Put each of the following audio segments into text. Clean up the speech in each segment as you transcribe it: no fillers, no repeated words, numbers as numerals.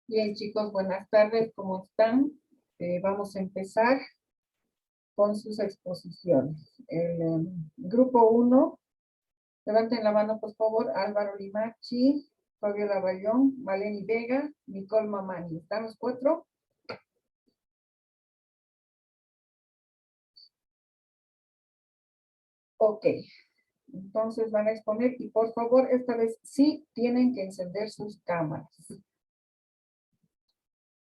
Bien, chicos, buenas tardes, ¿cómo están? Vamos a empezar con sus exposiciones. El grupo 1, levanten la mano, por favor, Álvaro Limachi, Fabiola Bayón, Maleni Vega, Nicole Mamani. ¿Están los 4? Ok, entonces van a exponer y por favor, esta vez sí tienen que encender sus cámaras.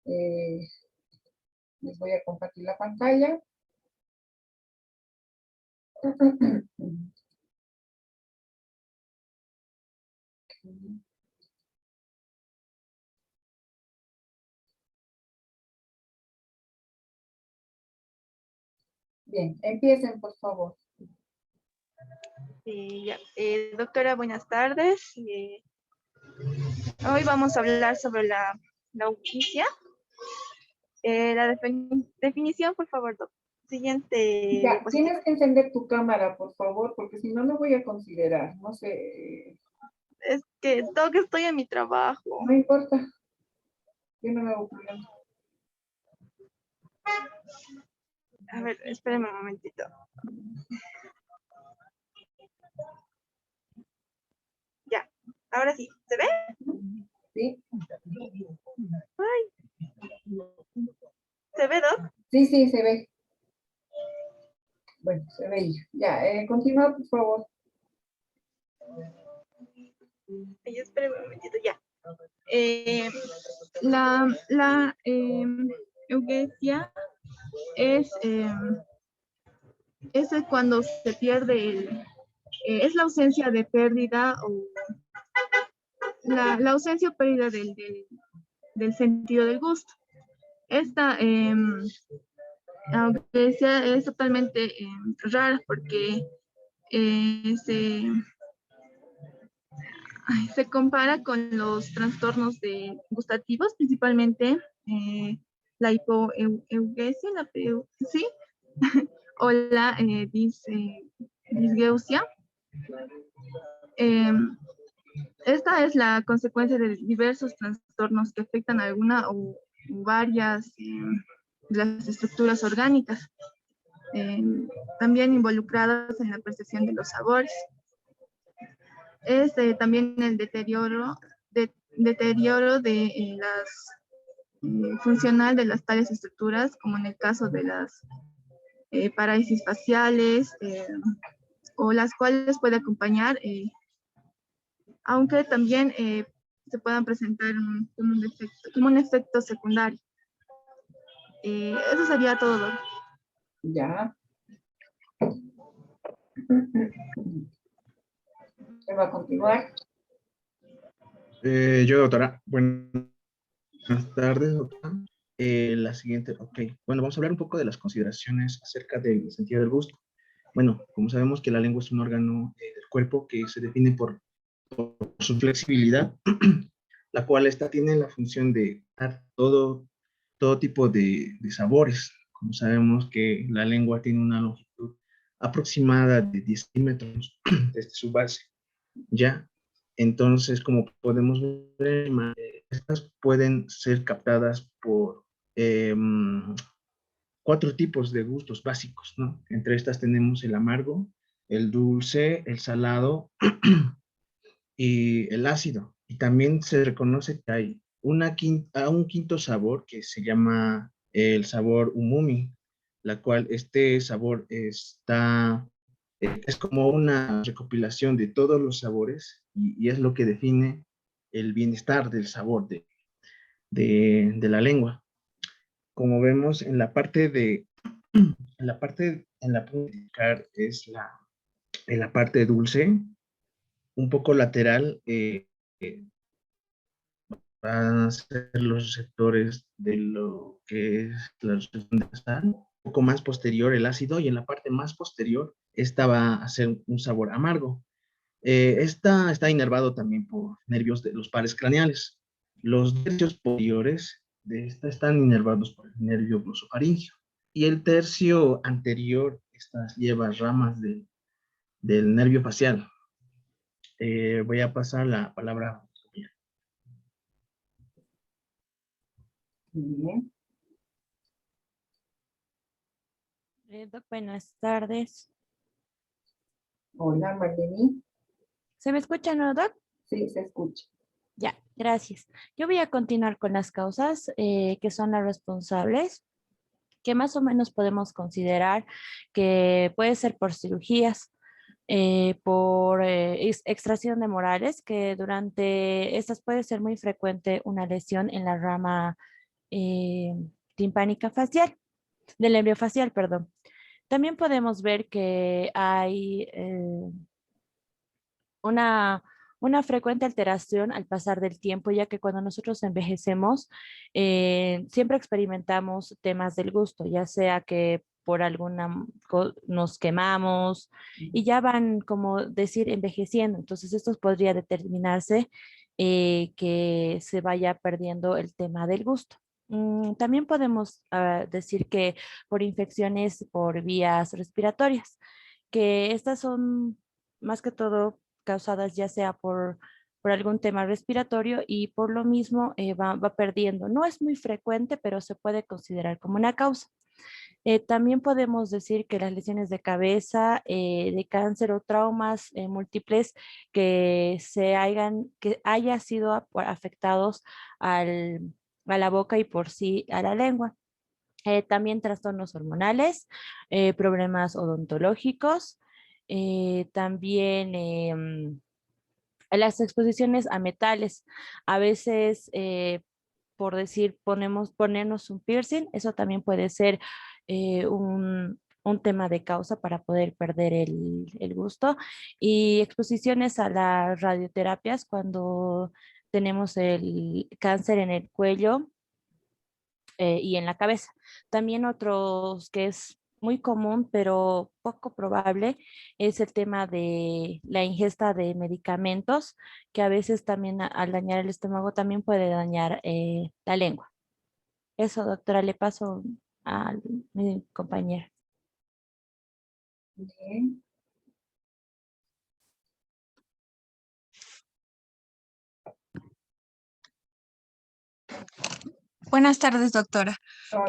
Les voy a compartir la pantalla. Bien, empiecen, por favor. Doctora, buenas tardes. Hoy vamos a hablar sobre la auspicia. La definición, por favor, siguiente Ya, diapositiva. tienes que encender tu cámara, por favor, porque si no, no voy a considerar. No sé, Es que todo que estoy en mi trabajo. no importa. Yo no me hago problema. A ver, espérenme un momentito. Ya, ahora sí, ¿se ve? ¿Sí? Ay. ¿Se ve, Doc? Sí, sí, se ve. Bueno, se veía. Ya, continúa, por favor. Ay, espérenme un momentito, ya. Eh, la eugesia es cuando se pierde es la ausencia de pérdida o la ausencia o pérdida del sentido del gusto. Esta eugesia es totalmente rara porque se compara con los trastornos gustativos, principalmente la hipoeugesia, sí, o la disgeusia. Esta es la consecuencia de diversos trastornos que afectan a alguna o varias de las estructuras orgánicas, también involucradas en la percepción de los sabores. Es también el deterioro de funcional de las tales estructuras, como en el caso de las parálisis faciales, o las cuales puede acompañar, aunque también se puedan presentar como un efecto secundario. Eso sería todo. Ya. ¿Se va a continuar? Yo, doctora. Buenas tardes, doctora. La siguiente, ok. Bueno, vamos a hablar un poco de las consideraciones acerca del sentido del gusto. Bueno, como sabemos que la lengua es un órgano del cuerpo que se define por su flexibilidad, la cual esta tiene la función de dar todo tipo de sabores. Como sabemos que la lengua tiene una longitud aproximada de 10 centímetros desde su base, ¿ya? Entonces, como podemos ver, estas pueden ser captadas por 4 tipos de gustos básicos, ¿no? Entre estas tenemos el amargo, el dulce, el salado y el ácido. Y también se reconoce que hay un quinto sabor que se llama el sabor umami, la cual este sabor es como una recopilación de todos los sabores y es lo que define el bienestar del sabor de la lengua. Como vemos en la parte en la punta es en la parte dulce, un poco lateral, van a ser los receptores de lo que es la recepción de la sal, un poco más posterior el ácido y en la parte más posterior esta va a ser un sabor amargo. Esta está inervado también por nervios de los pares craneales. Los tercios posteriores de esta están inervados por el nervio glosofaringeo. Y el tercio anterior, estas lleva ramas del nervio facial. Voy a pasar la palabra. Bien. Buenas tardes. Hola, Marlene. ¿Se me escucha, no, Doc? Sí, se escucha. Ya, gracias. Yo voy a continuar con las causas que son las responsables, que más o menos podemos considerar que puede ser por cirugías, por extracción de morales, que durante estas puede ser muy frecuente una lesión en la rama eh, timpánica facial, del nervio facial, perdón. También podemos ver que hay una, una frecuente alteración al pasar del tiempo, ya que cuando nosotros envejecemos, siempre experimentamos temas del gusto, ya sea que por nos quemamos y ya van, como decir, envejeciendo. Entonces, esto podría determinarse que se vaya perdiendo el tema del gusto. También podemos decir que por infecciones por vías respiratorias, que estas son más que todo causadas ya sea por algún tema respiratorio y por lo mismo va perdiendo. No es muy frecuente, pero se puede considerar como una causa. También podemos decir que las lesiones de cabeza, de cáncer o traumas múltiples que haya sido afectados a la boca y por sí a la lengua. También trastornos hormonales, problemas odontológicos, también Las exposiciones a metales, a veces, por decir, ponernos un piercing, eso también puede ser un tema de causa para poder perder el gusto. Y exposiciones a las radioterapias cuando tenemos el cáncer en el cuello y en la cabeza. También otros que es muy común, pero poco probable, es el tema de la ingesta de medicamentos, que a veces también al dañar el estómago también puede dañar la lengua. Eso, doctora, le paso a mi compañera. Bien. Buenas tardes, doctora. Ahora,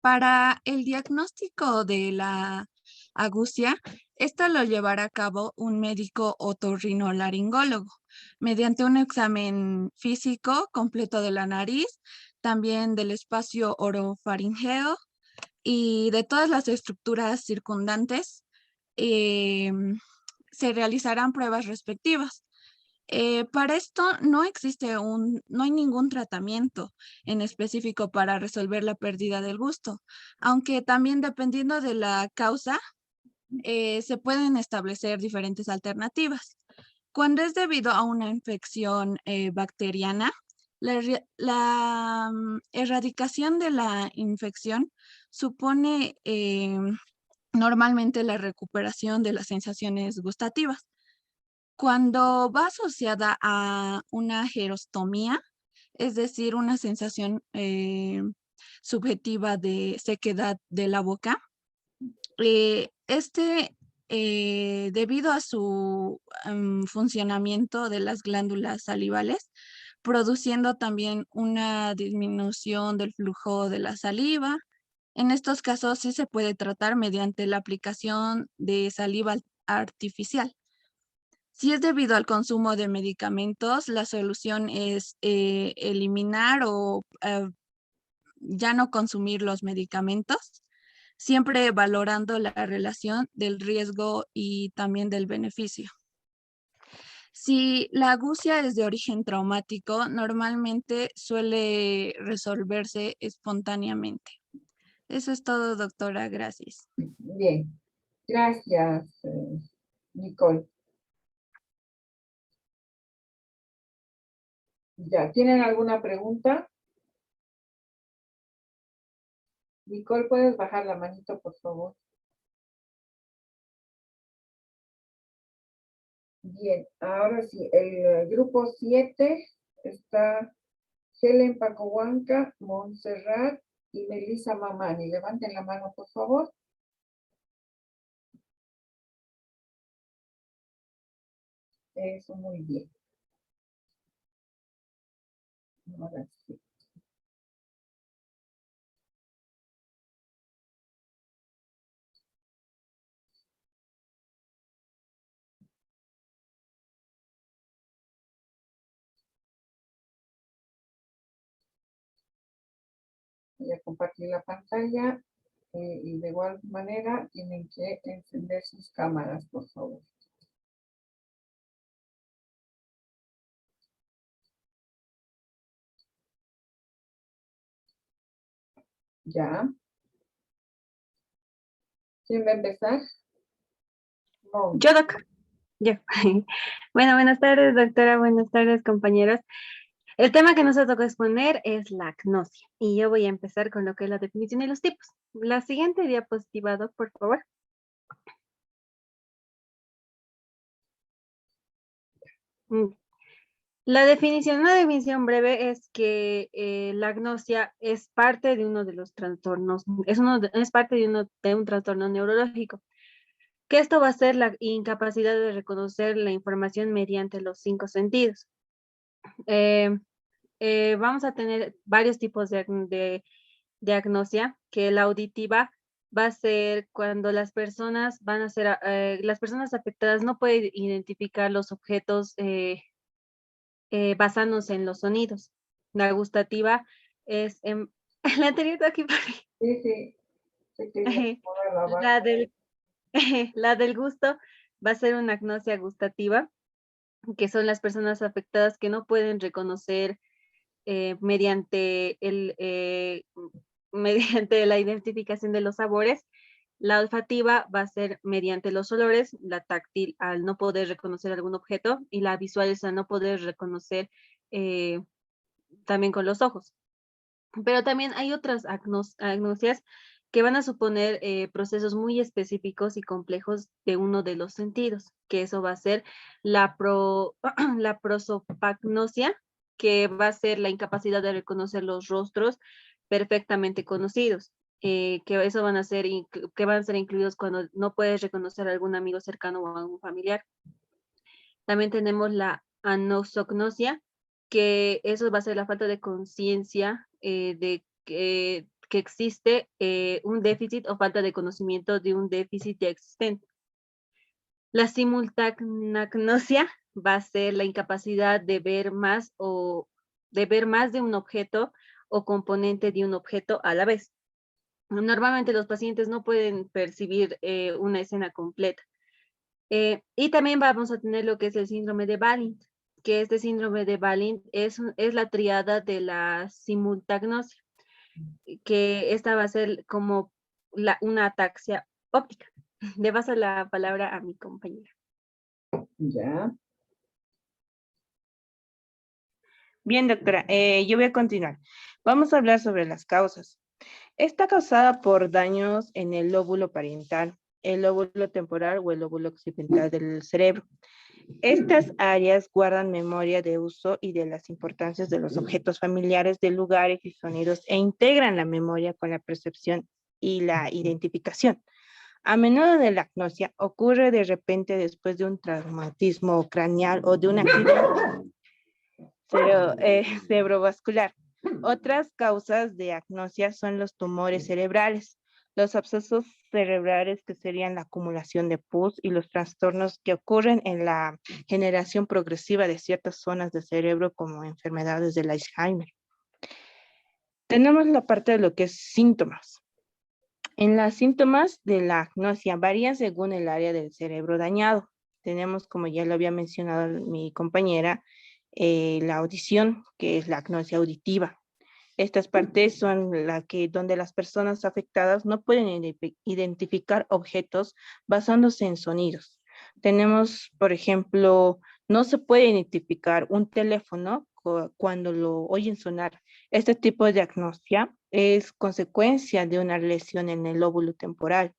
Para el diagnóstico de la agucia, esto lo llevará a cabo un médico otorrinolaringólogo mediante un examen físico completo de la nariz, también del espacio orofaringeo y de todas las estructuras circundantes. Se realizarán pruebas respectivas. Para esto no hay ningún tratamiento en específico para resolver la pérdida del gusto, aunque también dependiendo de la causa, se pueden establecer diferentes alternativas. Cuando es debido a una infección bacteriana, la erradicación de la infección supone normalmente la recuperación de las sensaciones gustativas. Cuando va asociada a una gerostomía, es decir, una sensación subjetiva de sequedad de la boca, debido a su funcionamiento de las glándulas salivales, produciendo también una disminución del flujo de la saliva. En estos casos sí se puede tratar mediante la aplicación de saliva artificial. Si es debido al consumo de medicamentos, la solución es eliminar o ya no consumir los medicamentos, siempre valorando la relación del riesgo y también del beneficio. Si la agucia es de origen traumático, normalmente suele resolverse espontáneamente. Eso es todo, doctora. Gracias. bien. Gracias, Nicole. Ya, ¿tienen alguna pregunta? Nicole, ¿puedes bajar la manito, por favor? Bien, ahora sí, el grupo 7 está Helen Pacohuanca, Montserrat y Melissa Mamani. Levanten la mano, por favor. Eso, muy bien. Ahora sí. Voy a compartir la pantalla y de igual manera tienen que encender sus cámaras, por favor. Ya. ¿Quién va a empezar? No. Yo, doc. Yo. Bueno, buenas tardes, doctora. Buenas tardes, compañeros. El tema que nos ha tocado exponer es la agnosia. Y yo voy a empezar con lo que es la definición y los tipos. La siguiente diapositiva, doc, por favor. Mm. La definición, una definición breve es que la agnosia es parte de uno de los trastornos, es parte de un trastorno neurológico, que esto va a ser la incapacidad de reconocer la información mediante los 5 sentidos. Vamos a tener varios tipos de agnosia, que la auditiva va a ser cuando las personas las personas afectadas no pueden identificar los objetos basándose en los sonidos. La gustativa es, la anterior de aquí, Sí, sí. Se quería mover la barra. la del gusto va a ser una agnosia gustativa. que son las personas afectadas que no pueden reconocer mediante mediante la identificación de los sabores. La olfativa va a ser mediante los olores, la táctil al no poder reconocer algún objeto y la visual es al no poder reconocer también con los ojos. Pero también hay otras agnosias que van a suponer procesos muy específicos y complejos de uno de los sentidos, que eso va a ser la prosopagnosia, que va a ser la incapacidad de reconocer los rostros perfectamente conocidos, que eso van a ser, que van a ser incluidos cuando no puedes reconocer a algún amigo cercano o a algún familiar. También tenemos la anosognosia, que eso va a ser la falta de conciencia de que existe un déficit o falta de conocimiento de un déficit ya existente. La simultagnosia va a ser la incapacidad de ver más de un objeto o componente de un objeto a la vez. Normalmente los pacientes no pueden percibir una escena completa. Y también vamos a tener lo que es el síndrome de Balint, que este síndrome de Balint es la triada de la simultagnosia, que esta va a ser como una ataxia óptica. Le paso la palabra a mi compañera. Ya. Bien, doctora, yo voy a continuar. Vamos a hablar sobre las causas. Está causada por daños en el lóbulo parietal, el lóbulo temporal o el lóbulo occipital del cerebro. Estas áreas guardan memoria de uso y de las importancias de los objetos familiares, de lugares y sonidos e integran la memoria con la percepción y la identificación. A menudo de la agnosia ocurre de repente después de un traumatismo craneal o de un accidente cerebrovascular. Otras causas de agnosia son los tumores cerebrales, los abscesos cerebrales, que serían la acumulación de pus, y los trastornos que ocurren en la generación progresiva de ciertas zonas del cerebro, como enfermedades del Alzheimer. Tenemos la parte de lo que es síntomas. En las síntomas de la agnosia varían según el área del cerebro dañado. Tenemos, como ya lo había mencionado mi compañera, la audición, que es la agnosia auditiva. Estas partes son donde las personas afectadas no pueden identificar objetos basándose en sonidos. Tenemos, por ejemplo, no se puede identificar un teléfono cuando lo oyen sonar. Este tipo de agnosia es consecuencia de una lesión en el lóbulo temporal.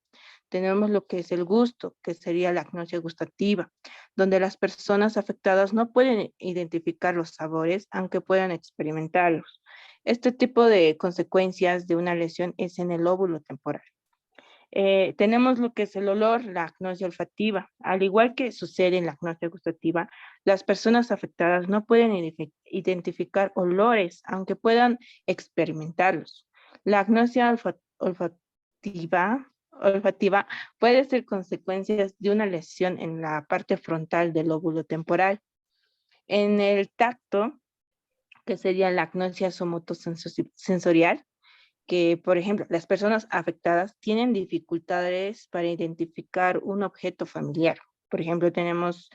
Tenemos lo que es el gusto, que sería la agnosia gustativa, donde las personas afectadas no pueden identificar los sabores, aunque puedan experimentarlos. Este tipo de consecuencias de una lesión es en el lóbulo temporal. Tenemos lo que es el olor, la agnosia olfativa. Al igual que sucede en la agnosia gustativa, las personas afectadas no pueden identificar olores, aunque puedan experimentarlos. La agnosia olfativa puede ser consecuencias de una lesión en la parte frontal del lóbulo temporal. En el tacto, que sería la agnosia somatosensorial, que, por ejemplo, las personas afectadas tienen dificultades para identificar un objeto familiar. Por ejemplo, tenemos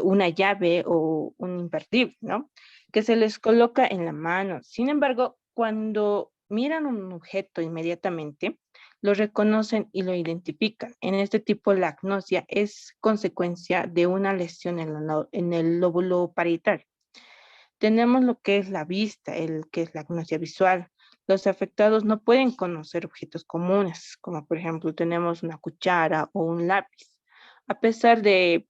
una llave o un imperdible, ¿no? Que se les coloca en la mano. Sin embargo, cuando miran un objeto inmediatamente, lo reconocen y lo identifican. En este tipo, la agnosia es consecuencia de una lesión en el lóbulo parietal. Tenemos lo que es la vista, que es la agnosia visual. Los afectados no pueden conocer objetos comunes, como por ejemplo tenemos una cuchara o un lápiz. A pesar de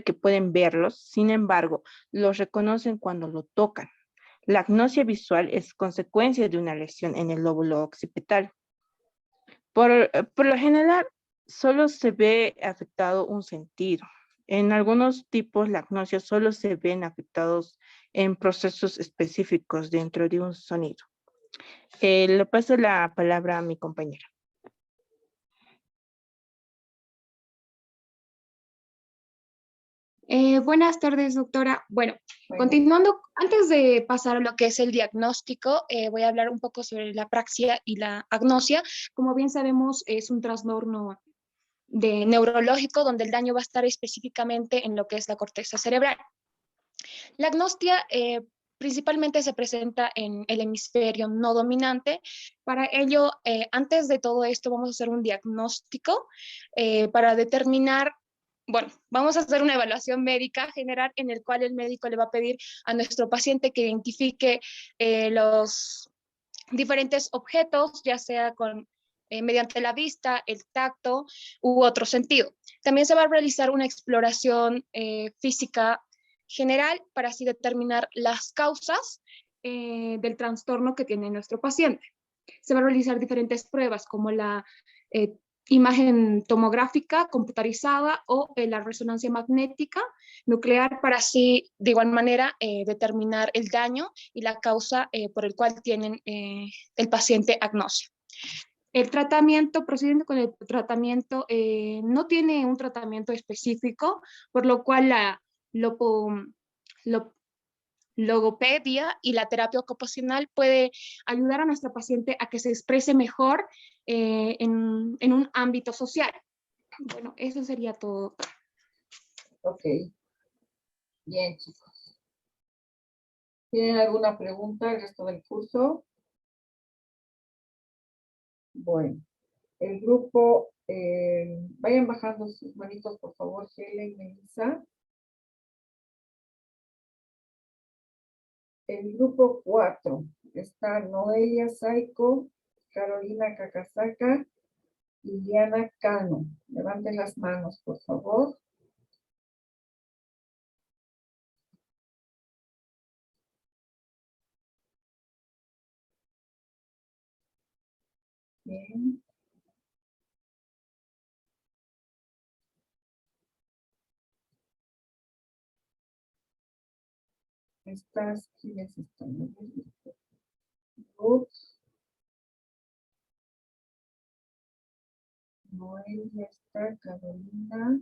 que pueden verlos, sin embargo, los reconocen cuando lo tocan. La agnosia visual es consecuencia de una lesión en el lóbulo occipital. Por lo general, solo se ve afectado un sentido. En algunos tipos, la agnosia solo se ven afectados en procesos específicos dentro de un sonido. Le paso la palabra a mi compañera. Buenas tardes, doctora. Bueno, continuando, antes de pasar a lo que es el diagnóstico, voy a hablar un poco sobre la apraxia y la agnosia. Como bien sabemos, es un trastorno neurológico, donde el daño va a estar específicamente en lo que es la corteza cerebral. La agnostia principalmente se presenta en el hemisferio no dominante. Para ello, antes de todo esto, vamos a hacer un diagnóstico para determinar, bueno, vamos a hacer una evaluación médica general en el cual el médico le va a pedir a nuestro paciente que identifique los diferentes objetos, ya sea mediante la vista, el tacto u otro sentido. También se va a realizar una exploración física general para así determinar las causas del trastorno que tiene nuestro paciente. Se van a realizar diferentes pruebas como la imagen tomográfica computarizada o la resonancia magnética nuclear para así de igual manera determinar el daño y la causa por el cual tienen el paciente agnosia. El tratamiento, procediendo con el tratamiento, no tiene un tratamiento específico, por lo cual la logopedia y la terapia ocupacional puede ayudar a nuestro paciente a que se exprese mejor en un ámbito social. Bueno, eso sería todo. Ok. Bien, chicos. ¿Tienen alguna pregunta el resto del curso? Bueno, el grupo, vayan bajando sus manitos, por favor, Helen y Melissa. El grupo 4 está Noelia Saiko, Carolina Kakasaka y Diana Cano. Levanten las manos, por favor. Bien. ¿Quiénes están? Ruth. Noelia está, Carolina.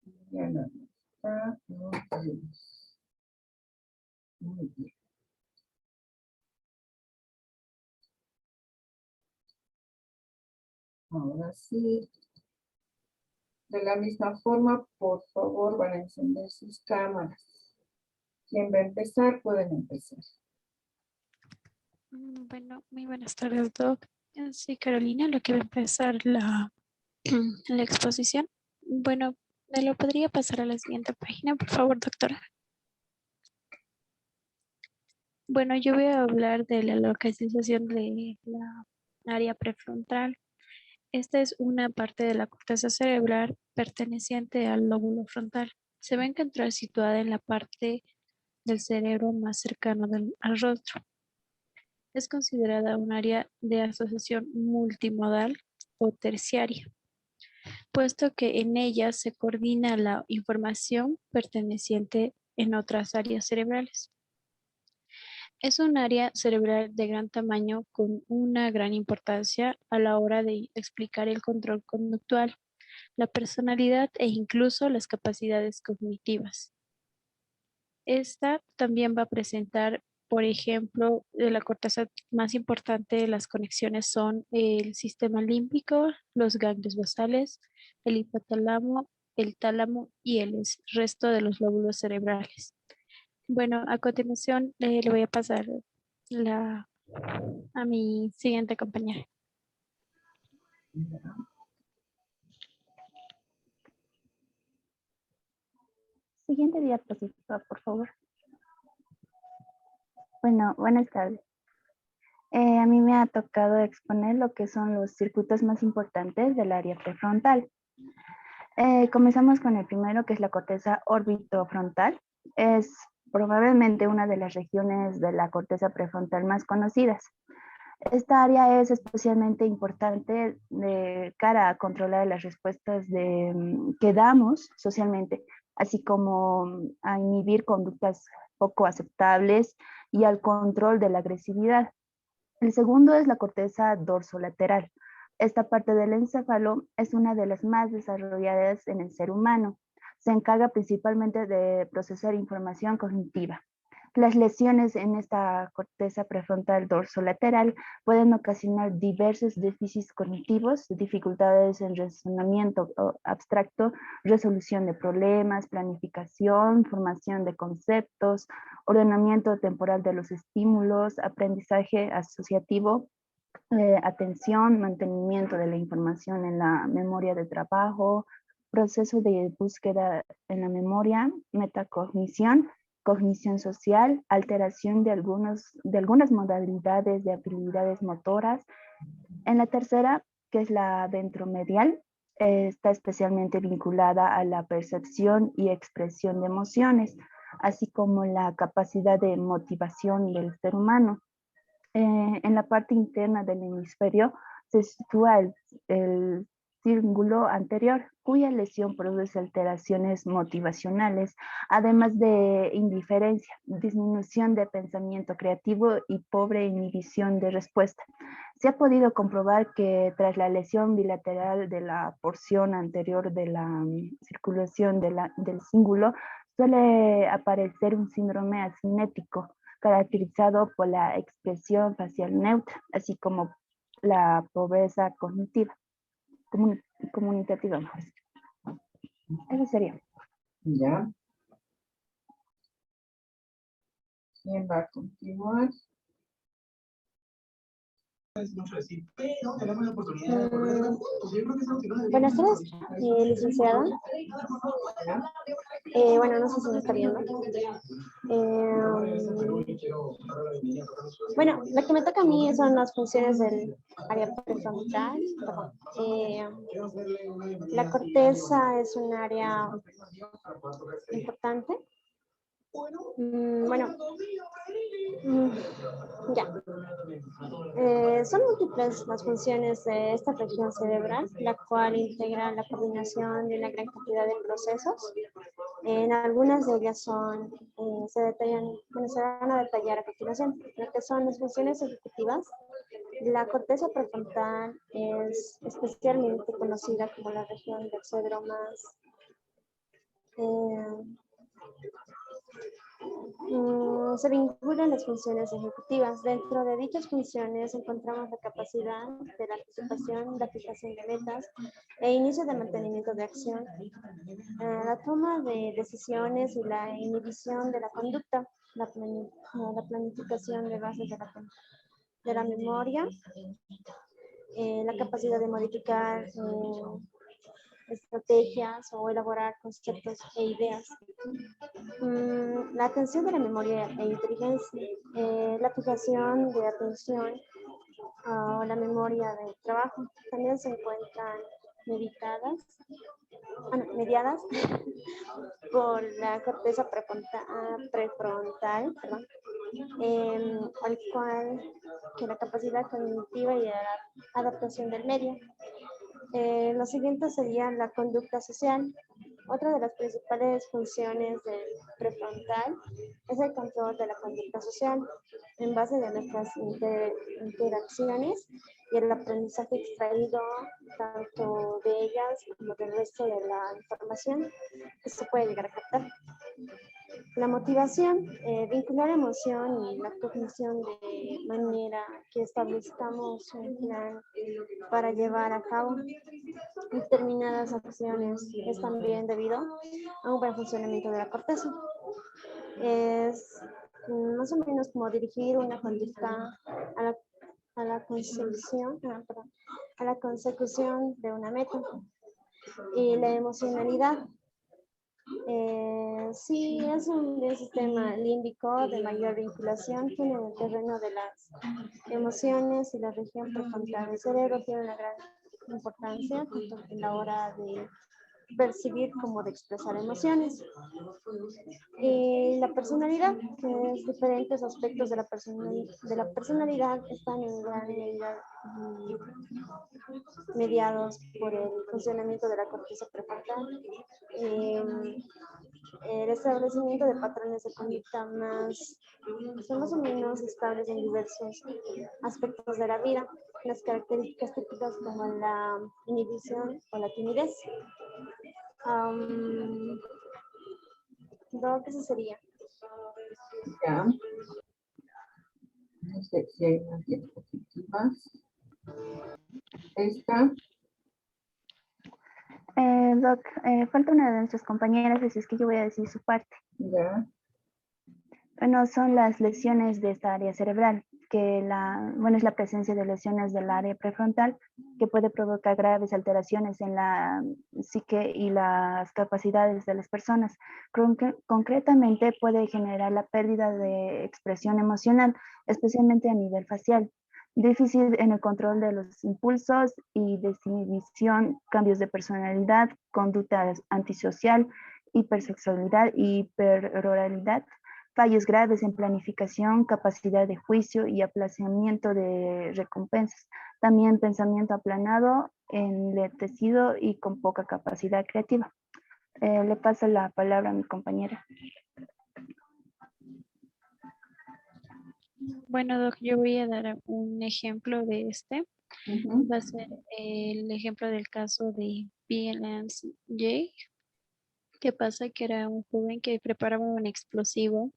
Diana no está, no tenemos. Muy bien. Ahora sí. De la misma forma, por favor, van a encender sus cámaras. ¿Quién va a empezar? Pueden empezar. Bueno, muy buenas tardes, Doc. Sí, Carolina, lo que va a empezar la exposición. Bueno, ¿me lo podría pasar a la siguiente página, por favor, doctora? Bueno, yo voy a hablar de la localización de la área prefrontal. Esta es una parte de la corteza cerebral perteneciente al lóbulo frontal. Se va a encontrar situada en la parte del cerebro más cercano al rostro. Es considerada un área de asociación multimodal o terciaria, puesto que en ella se coordina la información perteneciente en otras áreas cerebrales. Es un área cerebral de gran tamaño con una gran importancia a la hora de explicar el control conductual, la personalidad e incluso las capacidades cognitivas. Esta también va a presentar, por ejemplo, de la corteza más importante, las conexiones son el sistema límbico, los ganglios basales, el hipotálamo, el tálamo y el resto de los lóbulos cerebrales. Bueno, a continuación le voy a pasar a mi siguiente compañera. Siguiente diapositiva, por favor. Bueno, buenas tardes. A mí me ha tocado exponer lo que son los circuitos más importantes del área prefrontal. Comenzamos con el primero, que es la corteza orbitofrontal. Es probablemente una de las regiones de la corteza prefrontal más conocidas. Esta área es especialmente importante de cara a controlar las respuestas que damos socialmente, así como a inhibir conductas poco aceptables y al control de la agresividad. El segundo es la corteza dorsolateral. Esta parte del encéfalo es una de las más desarrolladas en el ser humano. Se encarga principalmente de procesar información cognitiva. Las lesiones en esta corteza prefrontal dorsolateral pueden ocasionar diversos déficits cognitivos, dificultades en razonamiento abstracto, resolución de problemas, planificación, formación de conceptos, ordenamiento temporal de los estímulos, aprendizaje asociativo, atención, mantenimiento de la información en la memoria de trabajo, proceso de búsqueda en la memoria, metacognición, cognición social, alteración de algunas modalidades de habilidades motoras. En la tercera, que es la ventromedial, está especialmente vinculada a la percepción y expresión de emociones, así como la capacidad de motivación del ser humano. En la parte interna del hemisferio se sitúa el cíngulo anterior, cuya lesión produce alteraciones motivacionales, además de indiferencia, disminución de pensamiento creativo y pobre inhibición de respuesta. Se ha podido comprobar que tras la lesión bilateral de la porción anterior de la circulación del cíngulo, suele aparecer un síndrome asinético, caracterizado por la expresión facial neutra, así como la pobreza cognitiva, comunicativa. Eso sería. Ya. ¿Quién va a continuar? Buenas tardes, licenciada. Bueno, no sé si me está viendo. Bueno, lo que me toca a mí son las funciones del área prefrontal. La corteza es un área importante. Bueno, ya. Son múltiples las funciones de esta región cerebral, la cual integra la coordinación de una gran cantidad de procesos. En algunas de ellas se van a detallar a continuación. Lo que son las funciones ejecutivas, la corteza prefrontal es especialmente conocida como la región del cerebro más se vinculan las funciones ejecutivas. Dentro de dichas funciones encontramos la capacidad de la anticipación, la fijación de metas e inicio de mantenimiento de acción, la toma de decisiones y la inhibición de la conducta, la planificación de bases de la memoria, la capacidad de modificar estrategias o elaborar conceptos e ideas. La atención de la memoria e inteligencia, la fijación de atención o la memoria de trabajo también se encuentran mediadas por la corteza prefrontal, al cual que la capacidad cognitiva y la adaptación del medio. Lo siguiente sería la conducta social. Otra de las principales funciones del prefrontal es el control de la conducta social en base de nuestras interacciones y el aprendizaje extraído tanto de ellas como del resto de la información que se puede llegar a captar. La motivación, vincular emoción y la cognición de manera que establezcamos un plan para llevar a cabo determinadas acciones es también debido a un buen funcionamiento de la corteza. Es más o menos como dirigir una conducta a la consecución de una meta. Y la emocionalidad. Sí, es un sistema límbico de mayor vinculación que en el terreno de las emociones, y la región prefrontal del cerebro tiene una gran importancia tanto en la hora de percibir como de expresar emociones. Y la personalidad, que es diferentes aspectos de la personalidad están en gran medida mediados por el funcionamiento de la corteza prefrontal. El establecimiento de patrones de conducta son más o menos estables en diversos aspectos de la vida. Las características típicas como la inhibición o la timidez. Creo que eso sería. Ya. No sé si hay más diapositivas. Esta. Doc, falta una de nuestras compañeras, así es que yo voy a decir su parte. Ya. Bueno, son las lesiones de esta área cerebral, que es la presencia de lesiones del área prefrontal que puede provocar graves alteraciones en la psique y las capacidades de las personas. Concretamente puede generar la pérdida de expresión emocional, especialmente a nivel facial, déficit en el control de los impulsos y desinhibición, cambios de personalidad, conducta antisocial, hipersexualidad, hiperoralidad, fallos graves en planificación, capacidad de juicio y aplazamiento de recompensas. También pensamiento aplanado, enlentecido y con poca capacidad creativa. Le paso la palabra a mi compañera. Bueno, Doc, yo voy a dar un ejemplo de este. Va a ser el ejemplo del caso de Lance J. ¿Qué pasa? Que era un joven que preparaba un explosivo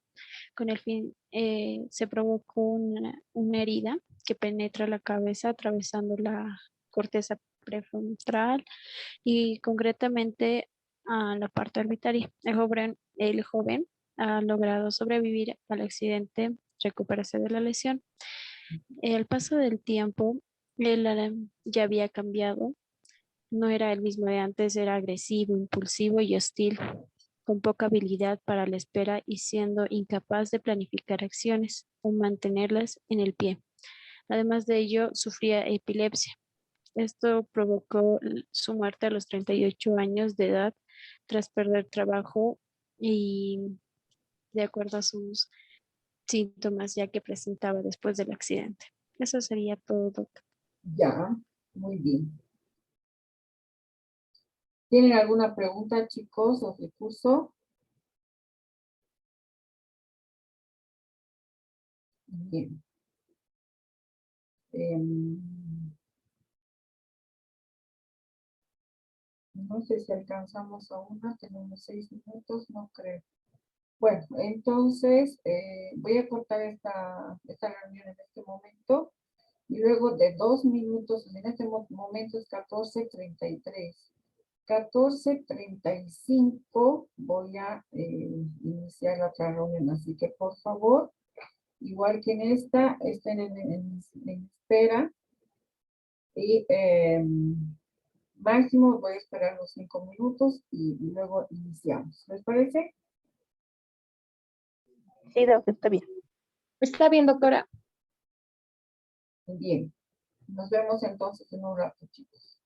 con el fin, se provocó una herida que penetra la cabeza atravesando la corteza prefrontal y concretamente a la parte orbitaria. El joven ha logrado sobrevivir al accidente, recuperarse de la lesión. El paso del tiempo, él ya había cambiado, no era el mismo de antes, era agresivo, impulsivo y hostil, con poca habilidad para la espera y siendo incapaz de planificar acciones o mantenerlas en el pie. Además de ello, sufría epilepsia. Esto provocó su muerte a los 38 años de edad tras perder trabajo y de acuerdo a sus síntomas ya que presentaba después del accidente. Eso sería todo, doctor. Ya, muy bien. ¿Tienen alguna pregunta, chicos, o recurso? Bien. No sé si alcanzamos a una, tenemos 6 minutos, no creo. Bueno, entonces voy a cortar esta reunión en este momento y luego de 2 minutos, en este momento es 14:33. 14:35 voy a iniciar la otra reunión, así que por favor, igual que en esta, estén en espera y máximo voy a esperar los 5 minutos y luego iniciamos. ¿Les parece? Sí, Doc, está bien. Está bien, doctora. Bien. Nos vemos entonces en un rato, chicos.